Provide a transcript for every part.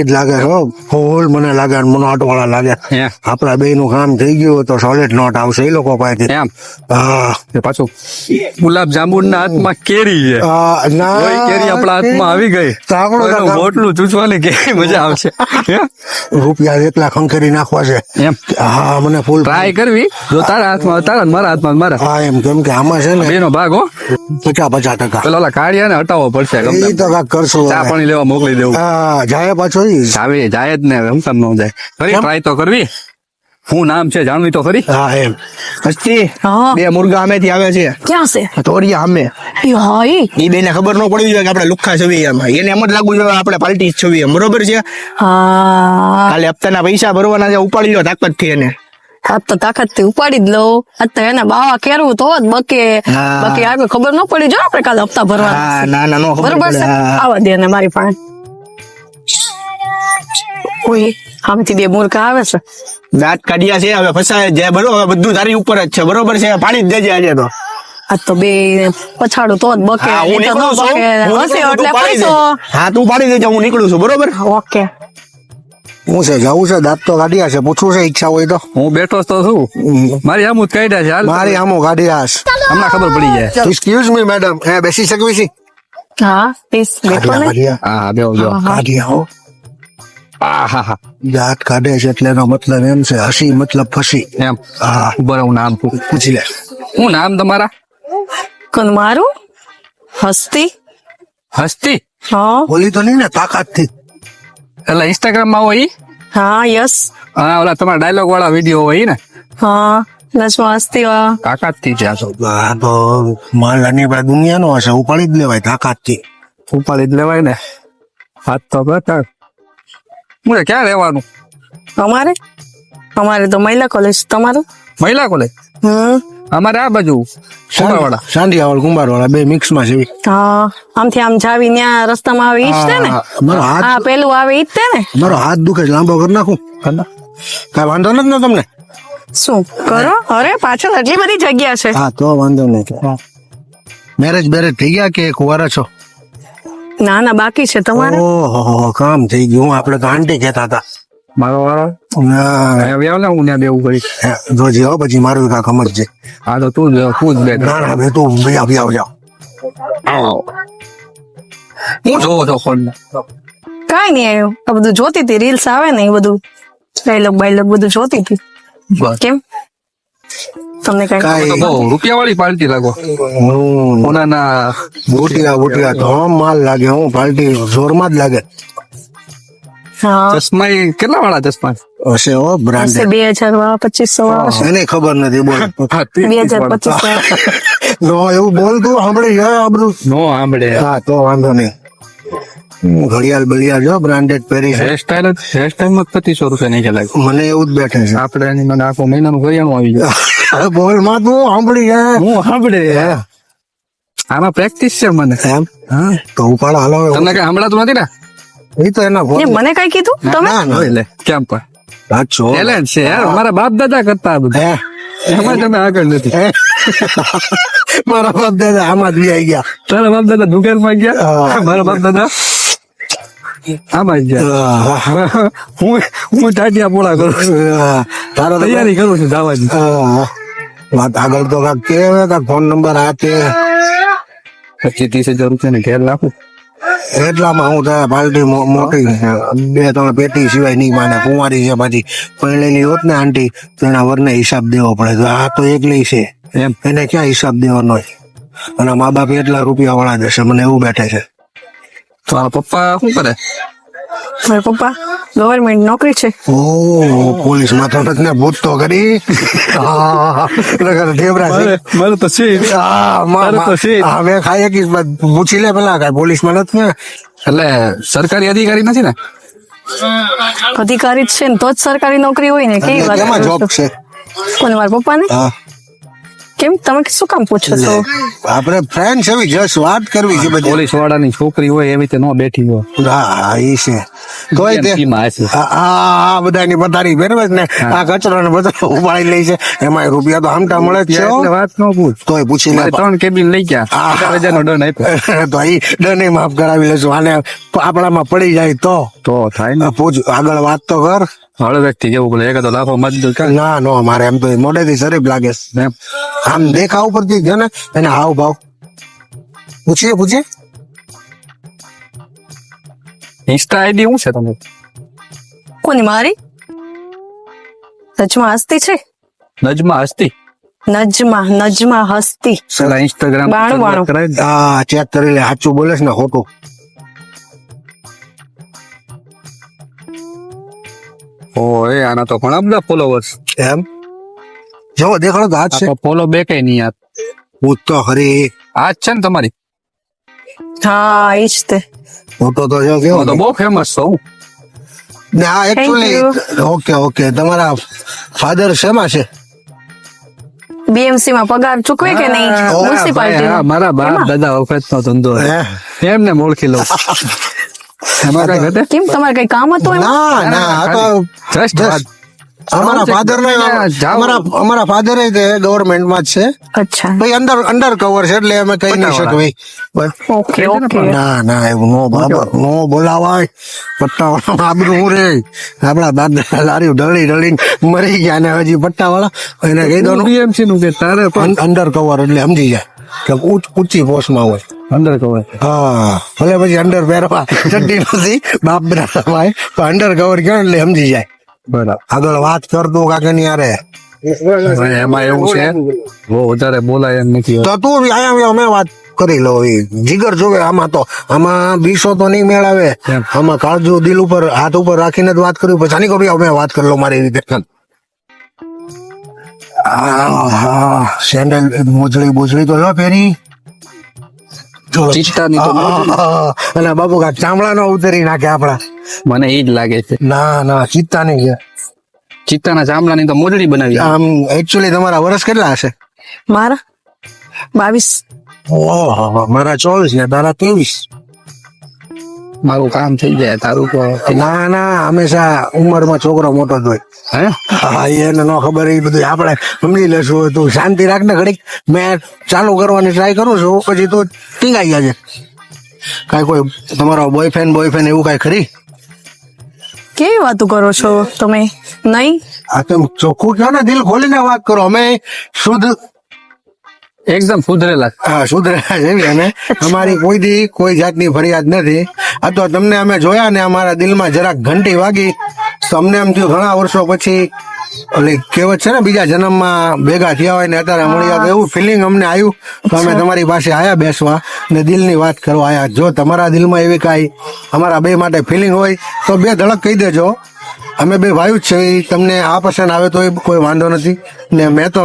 લાગે હો ફૂલ મને લાગે નોટ વાળા લાગે આપડા બે નું કામ થઈ ગયું તો સોલિડ નોટ આવશે એ લોકો પાસે એમ હા પાછું ગુલાબ જાંબુન ના હાથમાં કેરી છે ના કોઈ કેરી આપણા હાથમાં આવી ગઈ સાંભળો તો એનું મોટલું ચૂસવાની કેવી મજા આવશે રૂપિયા એકલા ખંખેરી નાખવા છે એમ હા મને ફૂલ ટ્રાય કરવી જો તારા હાથમાં તારા ને મારા હાથમાં મારા હા એમ કેમ કે આમાં છે ને બેનો ભાગ હો 50% પેલા ઓલા કાળિયા ને હટાવવો પડશે એ ગમે તો કાંઈક કરશું ચા હવે. પાણી લેવા મોકલી દેવું હા જાય પાછો ઈ. જાય જ ને હું કામ ન જાય ફરી કેમ? ટ્રાય તો કરવી શું નામ છે જાણવી તો ખરી હા એમ હસ્તી હા બે મુર્ગા અમેથી આવે છે ક્યાં છે તોરિયા અમે એ હા ઈ બેને ખબર ન પડવી જોઈએ કે આપણે લુખ્ખા છવી એમાં એને એમ જ લાગવું જોઈએ આપણે પાર્ટી છવી એમ બરોબર છે હા કાલે હપ્તાના પૈસા ભરવાના છે ઉપાડી લો તાકાત થી એને આજ તો તાકાત થી ઉપાડી જ લઉં આજ તો એને બાવા કેરવું તો જ બકે હા. બાકી આગળ ખબર ન પડી જો આપણે કાલે હપ્તા ભરવા હા ના ના નો ખબર બરોબર પડે છે હા. આવા દે ને મારી પાસે ઓય આમથી બે મૂર્ખા આવે છે દાંત કાઢ્યા છે હવે ફસાય જાય બરોબર બધું તારી ઉપર જ છે બરોબર છે પાણી જ દેજે આજે તો આજ તો બે પછાડું તો જ બકે હા હું નહીં તો ન નીકળું છું બકે હું હશે નીકળું છું, એટલે તું પાડી પૈસો દેજે. હા તું પાડી દેજે હું નીકળું છું બરોબર ઓકે હું છે જવું છે દાંત તો કાઢ્યા છે પૂછવું છે ઈચ્છા હોય તો હું બેઠો તો છું મારી આમ જ કાઢ્યા છે હાલ મારી આમો કાઢ્યા છે હમણાં ખબર પડી જાય એક્સક્યુઝ મી મેડમ હે બેસી શકવી છે હા પ્લીઝ બેઠો ને કાઢ્યા હા બેહો બેહો કાઢ્યા હો હા હા હા દાંત કાઢે છે એટલે એનો મતલબ એમ છે હસી મતલબ ફસી એમ હા ઉભા હું નામ પૂછું પૂછી લે શું નામ તમારા કોણ મારું હસ્તી હસ્તી હા બોલી તો નહીં ને તાકાત થી એટલે ઇન્સ્ટાગ્રામ માં હોય ઈ? હા યસ હા ઓલા તમારા ડાયલોગ વાળા વિડીયો હોય ઈ ને હા નચમાં હસ્તી તાકાત થી છે આ તો આ તો માલ આની પાસે દુનિયાનો હશે ઉપાડી જ લેવાય તાકાત થી ઉપાડી જ લેવાય ને હાથ તો બતા મુજે ક્યાં રહેવાનું અમારે અમારે તો મહિલા કોલેજ તમારું મહિલા કોલેજ અમારે આ બાજુ કુંભારવાડા સાંઢિયાવાળ કુંભારવાળા બે મિક્સ માં છે હા આમથી આમ જાવી ન્યા રસ્તામાં આવે ઈ જ છે ને મારો હાથ હા પેલું આવે ઈ જ છે ને મારો હાથ દુખે છે લાંબો કરી નાખું કઈ વાંધો નથી ને તમને શું કરો અરે પાછળ એટલી બધી જગ્યા છે હા તો વાંધો નહીં મેરેજ બેરેજ થઈ ગયા કે કુંવારા છો ના ના બાકી છે તમારે ઓહો કામ થઈ ગયું આપડે તો આંટી કહેતા હતા મારો વાળો ના, આવ્યા ને હું ત્યાં બેવું કરી જોજે હો પછી મારું કાંક સમજજે હા તો તું જ બે ના ના બે તું આવ જાવ હું જોવો છો ફોન કઈ નહીં આવ્યું આ બધું જોતી હતી રીલ્સ આવે ને એ બધું ડાયલોગ બાયલોગ બધું જોતી હતી બસ કેમ તમને કઈ કાંઈ તો બહુ રૂપિયા વાળી પાર્ટી લાગો ઓનાના બુટિયા ધોમ માલ લાગે હું પાર્ટી જોરમાં જ લાગે હા ચશ્મા ઈ કેટલા વાળા ચશ્મા હશે હો હશે બ્રાન્ડેડ 2000 2500 એને ખબર નથી બોલ 2025 નો એવું બોલ તું સાંભળી જાય આ બધું નો આંબળે હા તો વાંધો નહીં ઘડિયાળ બળિયાળ જો બ્રાન્ડેડ પહેરી છે હેરસ્ટાઈલ માં 2500 રૂપિયા નહીં લાગે મને એવું જ બેઠે છે આપડે એની મને આખો મહિનાનું કરિયાણું આવી જાય અરે બોલ માં તું સાંભળી જાય હું સાંભળે આમાં પ્રેક્ટિસ છે મને એમ હા તો ઉપાડ હાલો તમને કઈ સાંભળાતું નથી ને એ તો એના એ મને કઈ કીધું તમે ના ના હોય લે કેમ પણ સાચો ટેલેન્ટ છે યાર મારા બાપ દાદા કરતા આ બધું હે એમાં તમે આગળ નથી હે? મારા બાપ દાદા આમાં જ આવી ગયા તારા બાપ દાદા દુકાનમાં ગયા હા. મારા બાપ દાદા આમાં જ ગયા હું ટાટિયા પોળા કરું તારો તો તૈયારી કરું છું જવાની વાત આગળ તો કાંક કે કાંક ફોન નંબર આ તે 25-30 હજાર રૂપિયા ને ઘેર નાખું એટલામાં હું થાય પાર્ટી મોટી છે. 2-3 પેટી સિવાય નહીં માને કુંવારી છે પાછી પહેલેલી હોત ને આંટી તો એના વરને હિસાબ દેવો પડે તો આ તો એકલી છે એમ એને ક્યાં હિસાબ દેવાનો હોય અને મા બાપ એટલા રૂપિયા વાળા જશે મને એવું બેઠે છે તો આ પપ્પા શું કરે મારા પપ્પા ગવર્મેન્ટ નોકરી છે ઓ પોલીસ માં તો ને ભૂત તો કરી ઢેબરા છે મારે તો છે મારે તો છે. મેં ખાઈ કે પૂછી લે પેલા કઈ પોલીસ માં નથી ને એટલે સરકારી અધિકારી નથી ને અધિકારી જ છે ને તો જ સરકારી નોકરી હોય ને કેવી વાત કેમાં કરો જોબ છો? છે કોને મારા પપ્પા ને હા કેમ તમે શું કામ પૂછો છો આપણે ફ્રેન્ડ છે જસ્ટ વાત કરવી છે બધી પોલીસ વાળાની છોકરી હોય એવી રીતે ન બેઠી હોય હા એ છે તોય તે BMC માં હશે. આ બધાની પથારી ફેરવે છે ને આ કચરો ને બધો ઉપાડી લે છે એમાં રૂપિયા તો આમટા મળે જ છે હો. એટલે વાત ન પૂછ. તોય પૂછી લે મારે 3 કેબિન લઈ ગયા. હા. 50,000 નો ડન આપ્યો. તો ઈ ડને માફ કરાવી લેશું આને આપણામાં પડી જાય તો તો થાય ને. પૂછ આગળ વાત તો કર હળવેકથી કેવું બોલે, એકાદો લાફો મારી દો કાંઈ. ના નો મારે એમ તો મોઢેથી શરીફ લાગે છે. એમ. આમ દેખાવ ઉપરથી છે ને એને હાવ ભાવ પૂછીએ ઇન્સ્ટા આઈડી શું છે તમે? કોની મારી નજમા હસ્તી છે. નજમા હસ્તી. નજમા હસ્તી. પેલા ઇન્સ્ટાગ્રામ 92. કરાવી દે. આ ચેક કરી લે સાચું બોલે છે ને ખોટું ઓય આના તો ઘણા બધા ફોલોવર્સ. એમ જો દેખાડો તો હાથ છે ફોલો બે કઈ નહીં યાર. પૂછ તો ખરી આ જ છે ને તમારી? હા ઈ જ તે. ફોટો તો જો કેવો હું તો બહુ ફેમસ છું. ને આ એકચ્યુઅલી ઓકે તમારા ફાધર શેમાં છે બીએમસી માં પગાર ચૂકવે કે નહીં ભાઈ, હા, મ્યુનિસિપાલિટી મારા બાપ દાદા વખત નો ધંધો છે. હે? એમને ઓળખી લઉં. એમાં કઈ ઘટે? કેમ તમારે કઈ કામ હતું એમ? ના આ તો Just વાત. અમારા ફાધર જાઓ. અમારા ફાધર ગવર્મેન્ટ માં જ છે અચ્છા ભાઈ અંડર કવર છે એટલે અમે કઈ નહીં શકીએ ઓકે ઓકે ના એવું નો બાબા નો બોલાવાય પટ્ટાવાળા આબરું હું રે આપડા દાદા લારી ઢળી મરી ગયા ને હજી પટ્ટાવાળા એને કહી દો BMC નું કે તારે પણ અંડર કવર એટલે સમજી જાય કે ઊંચી પોસ્ટમાં હોય અંદર કહેવાય. હા ભલે પછી અંડર પહેરવા ચડ્ડી નથી બાપ બરા ભાઈ પણ અંડર કવર કયો એટલે સમજી જાય બરાબર. આગળ વાત કરતો કાકાની યારે ભાઈ, એમાં એવું છે બહુ વધારે બોલાય એમ નથી. તો તું અહીંયા અમે વાત કરી લો એ જીગર જોવે આમાં બીસો તો નહીં મેળાવે એમ. આમાં કાળજુ દિલ ઉપર હાથ ઉપર રાખીને જ વાત કર્યું પછી આની કભી અમે વાત કરી લો મારી રીતે સેન્ડલ મોજડી તો લો પેરી ચિત્તાની તો અને બાબુ કા ચામડા નો ઉતરી નાખે આપડા મને એ જ લાગે છે. ના ચિત્તા નહીં છે ચિત્તાના ચામડાની તો મોજડી બનાવી. આમ એકચ્યુઅલી તમારા વર્ષ કેટલા હશે મારા 22 ઓહો મારા 24 ને તારા 23 મારું કામ થઈ જાય તારું તો. ના હંમેશા ઉંમરમાં છોકરો મોટો જ હોય હે હા એને ન ખબર એ બધું આપણે સમજી લેશું તું શાંતિ રાખ ને ઘડીક મેં ચાલુ કરવાની ટ્રાય કરું છું પછી તું ટીંગાઈ ગયા છે કાંઈ કોઈ તમારો બોયફ્રેન્ડ એવું કાંઈ ખરી કેવી વાતો કરો છો તમે નહીં આ તમે ચોખ્ખું કહો ને દિલ ખોલીને વાત કરો અમે શુદ્ધ એકદમ સુધરેલા. હા સુધરેલા જેવી અને અમારી કોઈ જાતની ફરિયાદ નથી આ તો તમને અમે જોયા ને અમારા દિલમાં જરાક ઘંટી વાગી તો અમને એમ થયું ઘણા વર્ષો પછી ઓલી કહેવત છે ને બીજા જન્મમાં ભેગા થયા હોય ને અત્યારે મળ્યા તો એવું ફિલિંગ અમને આવ્યું તો અમે તમારી પાસે આયા બેસવા ને દિલની વાત કરવા આયા જો તમારા દિલમાં એવી કાંઈ અમારા બે માટે ફિલિંગ હોય તો બે ધડક કહી દેજો અમે બે ભાઈ જ છે તમને આ પસંદ આવે તો કોઈ વાંધો નથી ને મેં તો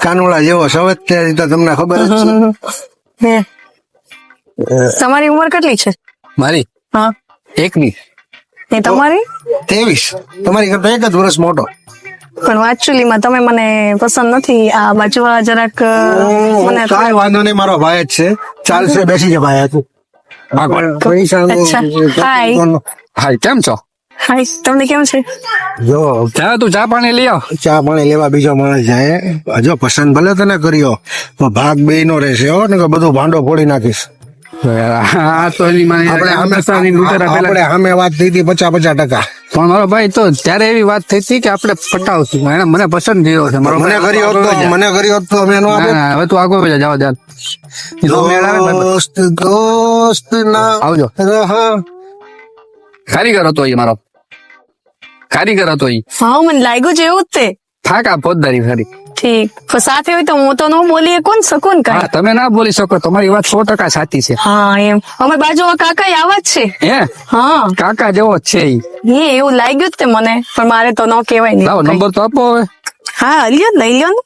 કાનુડા જેવો સવેત છે તો તમને ખબર જ છે હે તમારી ઉંમર કેટલી છે મારી હા એકની. ને તમારી 23 તમારી કરતા એક જ વર્ષ મોટો પણ એકચ્યુઅલીમાં તમે મને પસંદ નથી આ બાજુવાળા જરાક મને કાંઈ વાંધો નહીં મારો ભાઈ જ છે ચાલશે બેસી જા ભાઈ તું પૈસા અચ્છા. હાય. હાય કેમ છો? હાય તમને કેમ છે જો ચાલ તું ચા પાણી લઈ આવ. ચા પાણી લેવા બીજો માણસ જાય જો પસંદ ભલે તને કર્યો તો ભાગ બે નો રહેશે હો ને કે બધું ભાંડો ફોડી નાખીશ આ તો એની મને હંમેશાની લૂંટારા પહેલા. આપણે સામે વાત થઈ હતી 50% પણ મારો ભાઈ તો ત્યારે એવી વાત થઈ હતી કે આપણે પટાવશું એને મને પસંદ થયો છે મારો મને ભાઈ. કર્યો હોત તો અમે નો આપે ના, હવે તું આગળ વહી જા, જવા દે. એ તો મેળ આવે ભાઈ. દોસ્ત ના આવજો. રહા કારીગર હતો એ મારો કારીગર હતો એ હા મને લાગ્યું છે એવું જ તે થાકા ફોજદારી ખરી. ઠીક પણ સાથે હોય તો હું તો ન બોલીએ કોણ શકું ને હા કાંઈ તમે ના બોલી શકો તમારી વાત 100% સાચી છે. હા એમ અમે બાજુમાં કાકા આવા જ છે હે હા કાકા જેવો જ છે ઈ. હે એવું લાગ્યું જ તે મને પણ મારે તો ન કહેવાય લાવો નહીં નંબર તો આપો હવે. હા લ્યો ને, લઈ લ્યો ને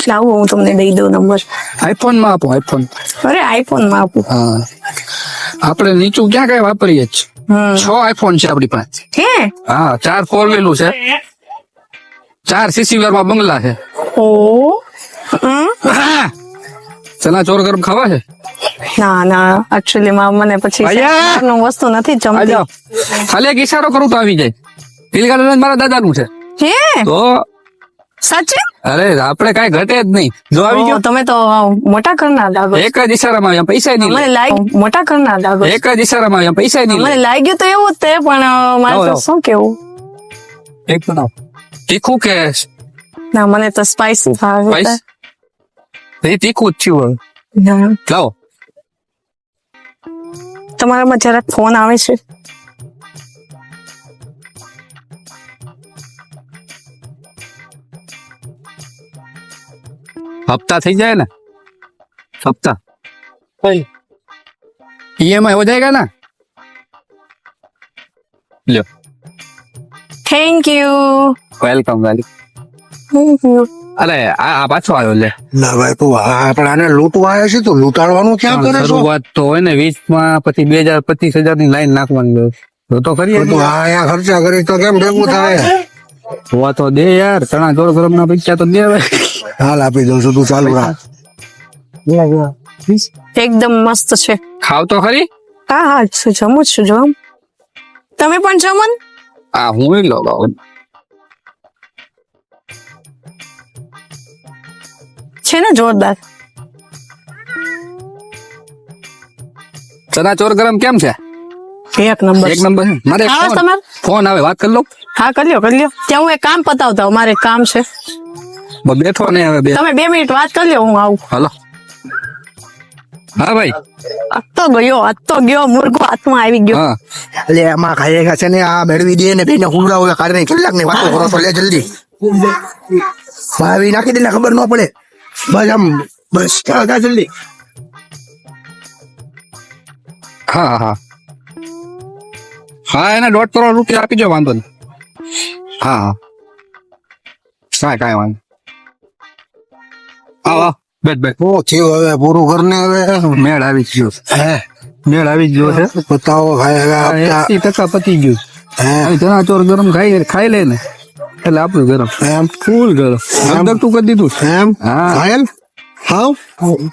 લાવો હું તમને દઈ દઉં નંબર આઈફોન માં આપો આઈફોન. અરે આઈફોન માં આપું હા આપણે નીચું ક્યાં કઈ વાપરીએ જ 6 આઈફોન છે આપણી પાસે. હે હા 4 4 વ્હીલું છે 4 સીસી માં બંગલા છે. ઓ હમ. ચણા ચોર ગરમ ખાવા છે ના ના એકચ્યુઅલી માં મને પછી આયા! બહારનું વસ્તુ નથી આ જમતી. જાઓ ખાલી એક ઈશારો કરું તો આવી જાય તિલ ગાર્ડન મારા દાદાનું છે હે તો સાચે? અરે આપણે કાંઈ ઘટે જ નહીં જો આવી ઓ, ગયો તમે તો મોટા ઘરના લાગો. એક જ ઈશારામાં આવ્યા પૈસા નહીં મને લે. લાગ્યું મોટા ઘરના લાગો. એક જ ઈશારામાં આવ્યા પૈસા નહીં લે. મને લાગ્યું તો એવું જ તે પણ મારે લાવો, તો લાવો. શું કેવું. એક બનાવો તીખું કે ના મને તો સ્પાઈસ ભાવે. સ્પાઈસ એ તીખું જ થયું હવે. ના, લાવો તમારામાં જરાક ફોન આવે છે. हफ्ता થઈ જાય ને हफ्ता ईएमआई हो जाएगा ना लो થેન્ક યુ. વેલકમ અરે આ પાછો આવ્યો લે ના ભાઈ તું આપણે આને લૂંટવા આવ્યા છે તો લૂંટાડવાનું ક્યાં કરે છો શરૂઆત તો હોય ને 20 માં પછી 2000-25,000 ની લાઈન નાખવાની હોય તો કરીએ તું અહીંયા ખર્ચા કરી તો કેમ ભેગું થાય હોવા તો દે યાર ચણા ચોર ગરમ ના પૈસા તો દે હવે હાલ આપી દઉં છું તું ચાલુ રાખ એકદમ મસ્ત છે. ખાવ તો ખરી હા હા જમું છું જો. તમે પણ જમો ને? આ હું લો છે ને જોરદાર. ચણા ચોર ગરમ કેમ છે એક નંબર. એક નંબર છે મારે એક ખાવા ફોન- તમારે? ફોન આવે વાત કરી લો હા કરી લ્યો કરી લ્યો. ત્યાં હું એક કામ પતાવતા હોઉં, મારે એક કામ છે. બેઠો ને હવે બે તમે 2 મિનિટ વાત કરી લ્યો, હું આવું. હાલો હા ભાઈ આ તો ગયો મુર્ગો હાથમાં આવી ગયો. હા એટલે એમાં ખાઈ છે ને આ મેળવી દે ને બેને હુંગરા હોય કાઢે કેટલાક ની વાતો કરો છો લે જલ્દી ભાવી નાખી દે ને ખબર ન પડે બસ આમ બસ ચાલ જા જલ્દી હા હા હા એને 1.5 કરોડ રૂપિયા આપી દો વાંધો નહીં હા હા કાંઈ વાંધો આવો બેઠ બેઠ ઓ થયું હવે પૂરું કરને હવે મેળ આવી ગયો હે મેળ આવી ગયો છે બતાવો ભાઈ હવે આપતા 80% પતી ગયું હે હવે ચણા ચોર ગરમ ખાઈ લે ને એટલે આપણું ગરમ એમ ફૂલ ગરમ અંદર તું કરી દીધું એમ હા. ઘાયલ હાવ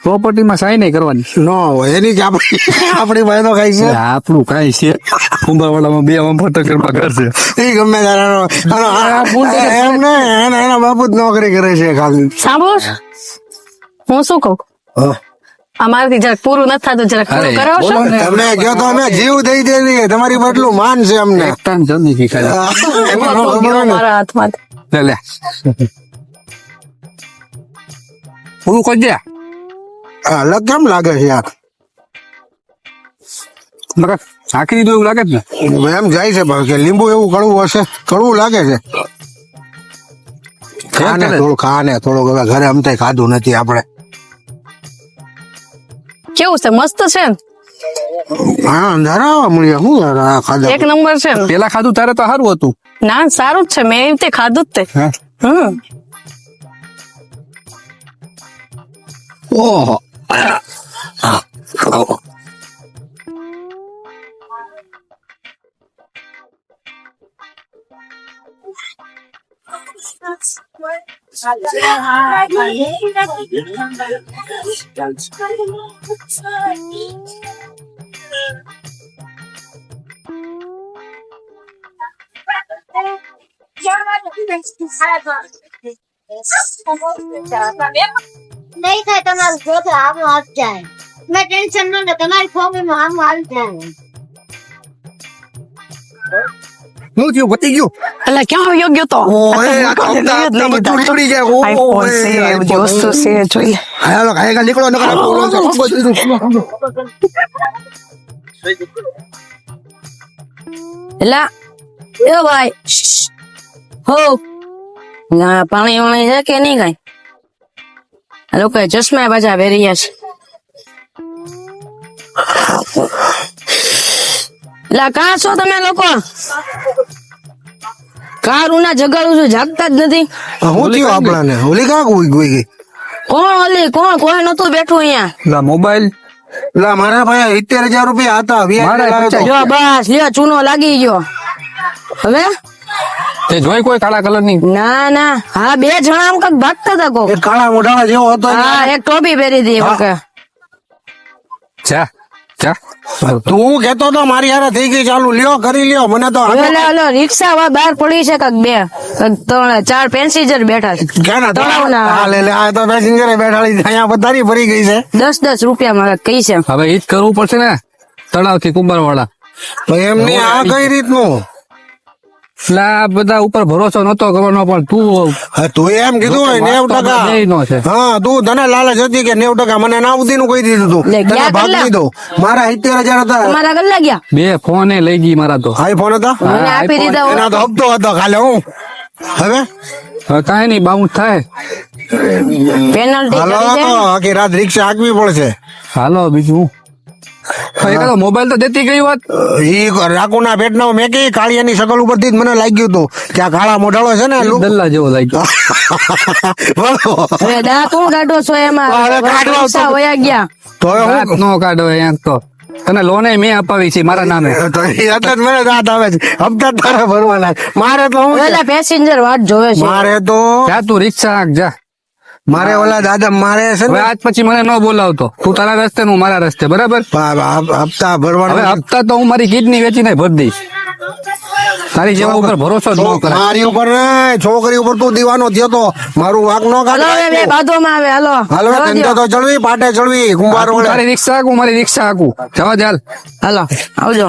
પ્રોપર્ટીમાં સાઈ નહીં કરવાની ન હોય એની જ આપણી બહેનો ખાઈ છે આપણું કાંઈ છે કુંભાવાડામાં 2 ફટકરમાં ઘર છે એ ગમે ત્યારે એમ ને એના બાપુ જ નોકરી કરે છે ખાલી સાંભળો છો? હું શું કહું, અમારાથી જરાક પૂરું નથી થતું, જરાક પૂરું અરે, કરાવશો? બોલો ને. તમને કહો તો અમે જીવ દઈ દેવી તમારી પર એટલું માન છે અમને એકટાણ જમી ગઈ ખાલી એમાં ન તો ખબર ગયો હોય ને. મારા હાથમાં. લે લે પૂરું કરી દે આ અલગ કેમ લાગે છે યાર નકર નાખી દીધું એવું લાગે જ ને એમ જાય છે ભાઈ કે લીંબુ એવું કડવું હશે કડવું લાગે છે ખાને થોડુંક હવે ઘરે અમતાય ખાધું નથી આપણે કેવું છે? મસ્ત છે ને? હા અંધારા મળ્યા શું યાર આ ખાધા એક નંબર છે ને? પેલા ખાધું તારે તો સારું હતું ના સારું જ છે, મેં એવી રીતે ખાધું જ તે. હા હમ ઓહો નહીં થાય તમારું જોતો આમ આવી જાય મેં ટેન્શન ન લે તમારી ફોર્મમાં આમ આવી જાય શું થયું પતી ગયું એટલે ક્યાં યોગ્ય તો ઓય, આ તો હપ્તા બધું નીકળી જાય. ઓય, iPhone છે, ઓય, બધી વસ્તુ છે, જોઈએ. હાલો ખાઈ નીકળો નકર આપણે ઓલો છે. એલા એ ભાઈ હો ના પાણી વાણી છે કે નહીં કઈ આ લોકો ચશ્મા પાછા પહેર્યા છે એલા કાં છો તમે લોકો કાર ઉના જગાડું છું જાગતા જ નથી શું થયું આપણાને ઓલી કાંક ઉઈ ગઈ કોણ ઓલી કોણ કોઈ નતું બેઠું અહીંયા મોબાઈલ લા મારા ભાઈ 70,000 રૂપિયા હતા મારા VIP લાવ્યો તો. જો બસ લ્યો ચૂનો લાગી ગયો હવે તે જોઈ કોઈ કાળા કલર ની? ના ના હા 2 જણા આમ કંઈક ભાગતા હતા કોક. એ કાળા મોઢાળા જેવો હતો હા એક ટોપી પહેરી હતી ઓકે. જા જા તું કેતો તો મારી હારે થઈ ગઈ ચાલુ લ્યો કરી લ્યો મને તો ઓલો રિક્ષા બહાર પડી છે કંઈક 2 3 4 પેસેન્જર બેઠા છે ક્યાં તળાવના. હા લે લે આ તો પેસેન્જર બેઠાડી અહીંયા બધાની ભરી ગઈ છે 10 રૂપિયા માં કઈ છે. હવે ઈ જ કરવું પડશે ને તળાવ થી કુંભાર વાળા. તો એમની આ કઈ રીતનું એટલે આ બધા ઉપર ભરોસો નતો કરવાનો પણ તું હા, તું એમ કીધું હોય 90%. દેય નો છે. હા તું તને લાલચ હતી કે 90% મને ના ઉધી નું કહી દીધું તું લે, તને ગયા ભાગ કેટલા? દીધો મારા 70,000 હતા તમારા ગલ્લા ગયા 2 ફોન એ લઈ ગઈ મારા તો. આઈફોન હતા મને આપી દીધા હોય. એના તો હપ્તો હતો ખાલી હું હવે હવે કાંઈ નહીં બાઉન્સ થાય. પેનલ્ટી હાલો કરી છે. આખી રાત રિક્ષા હાંકવી પડશે હાલો બીજું એકાદો મોબાઈલ તો દેતી ગઈ વાત. ઈ રાખુના પેટના મેં કઈ કાળિયાની શકલ ઉપરથી જ મને લાગ્યું હતું કે આ કાળા મોઢાળો છે ને લુક દલ્લા જેવો લાગ્યો. હવે દાંત હું કાઢો છો એમાં હવે કાઢો તો. પૈસા વયા ગયા. તો હવે રાત હું નો કાઢો અહીંયા તો તને લોને મેં અપાવી છે મારા નામે. તો ઈ એટલે જ મને દાંત આવે છે હપ્તા જ તારે ભરવાના છે. મારે તો હું છે? ઓલા પેસેન્જર વાટ જોવે છે. મારે તો જા તું રિક્ષા હાંક જા. મારે ઓલા દાદા મારે છે હવે ને આજ પછી મને ન બોલાવતો. તું તારા રસ્તે ને હું મારા રસ્તે બરાબર. હપ્તા હવે ભરવાનો હપ્તા તો હું મારી કિડની વેચીને ભરી દઈશ. તારી જેવા ઉપર ભરોસો જ ન કરાય. મારી ઉપર નહીં, છોકરી ઉપર તું દીવાનો થયો તો મારું વાંક નો હાલો હવે બે કાઢ બાજુમાં આવે હાલો હાલો જવા ધંધો દ્યો. તો ચડવી પાટે ચડવી કુંભાર તું વડે તારી રિક્ષા હાંકું મારી રિક્ષા હાંકું જવા દે હાલ. હાલો આવજો.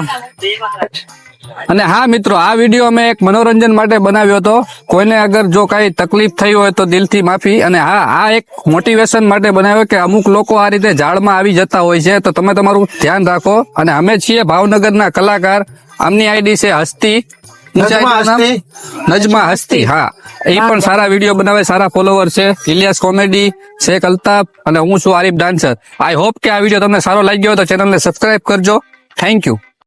અને હા મિત્રો આ વિડીયો અમે એક મનોરંજન માટે બનાવ્યો હતો. કોઈને અગર જો કઈ તકલીફ થઈ હોય તો દિલથી માફી. અને હા આ એક મોટિવેશન માટે બનાવ્યો કે અમુક લોકો આ રીતે ઝાડમાં આવી જતા હોય છે તો તમે તમારું ધ્યાન રાખો. અને અમે છીએ ભાવનગરના કલાકાર. આમની આઈડી છે હસ્તી નજમા હસ્તી. નજમા હસ્તી. હા એ પણ સારા વિડીયો બનાવે, સારા ફોલોવર છે. ઇલિયાસ કોમેડી, શેખ અલ્તાફ અને હું છું આરિફ ડાન્સર. આઈ હોપ કે આ વિડીયો તમને સારો લાગ્યો હોય તો ચેનલને સબસ્ક્રાઇબ કરજો. Thank you.